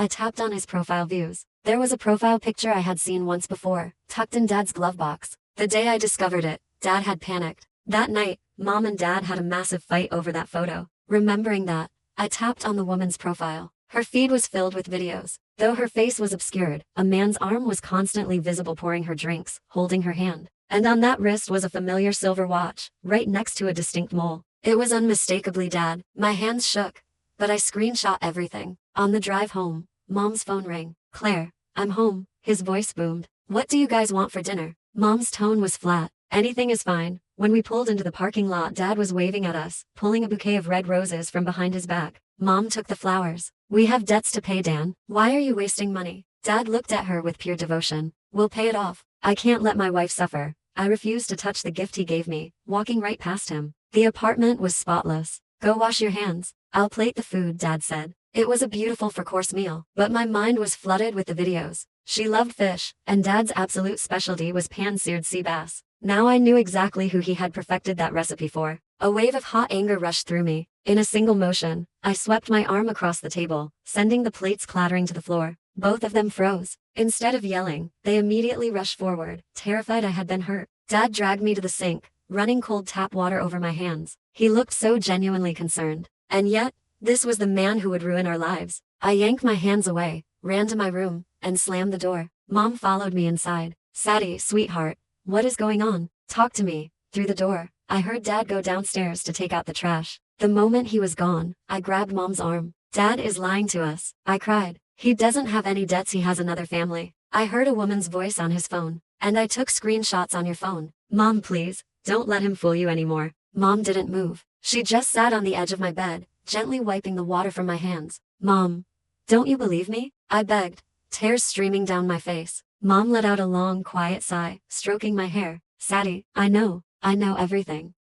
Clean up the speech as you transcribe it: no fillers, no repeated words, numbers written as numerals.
I tapped on his profile views. There was a profile picture I had seen once before, tucked in Dad's glove box. The day I discovered it, Dad had panicked. That night, Mom and Dad had a massive fight over that photo. Remembering that, I tapped on the woman's profile. Her feed was filled with videos. Though her face was obscured, a man's arm was constantly visible pouring her drinks, holding her hand. And on that wrist was a familiar silver watch, right next to a distinct mole. It was unmistakably Dad. My hands shook, but I screenshot everything. On the drive home, Mom's phone rang. "Claire, I'm home," his voice boomed. "What do you guys want for dinner?" Mom's tone was flat. "Anything is fine." When we pulled into the parking lot, Dad was waving at us, pulling a bouquet of red roses from behind his back. Mom took the flowers. "We have debts to pay, Dan. Why are you wasting money?" Dad looked at her with pure devotion. "We'll pay it off. I can't let my wife suffer." I refused to touch the gift he gave me, walking right past him. The apartment was spotless. "Go wash your hands. I'll plate the food," Dad said. It was a beautiful four-course meal, but my mind was flooded with the videos. She loved fish, and Dad's absolute specialty was pan-seared sea bass. Now I knew exactly who he had perfected that recipe for. A wave of hot anger rushed through me. In a single motion, I swept my arm across the table, sending the plates clattering to the floor. Both of them froze. Instead of yelling, they immediately rushed forward, terrified I had been hurt. Dad dragged me to the sink, running cold tap water over my hands. He looked so genuinely concerned. And yet, this was the man who would ruin our lives. I yanked my hands away, ran to my room, and slammed the door. Mom followed me inside. "Sadie, sweetheart, what is going on? Talk to me." Through the door, I heard Dad go downstairs to take out the trash. The moment he was gone, I grabbed Mom's arm. "Dad is lying to us," I cried. "He doesn't have any debts, he has another family." I heard a woman's voice on his phone. "And I took screenshots on your phone. Mom, please, don't let him fool you anymore." Mom didn't move. She just sat on the edge of my bed, gently wiping the water from my hands. "Mom, don't you believe me?" I begged, tears streaming down my face. Mom let out a long, quiet sigh, stroking my hair. "Sadie, I know everything.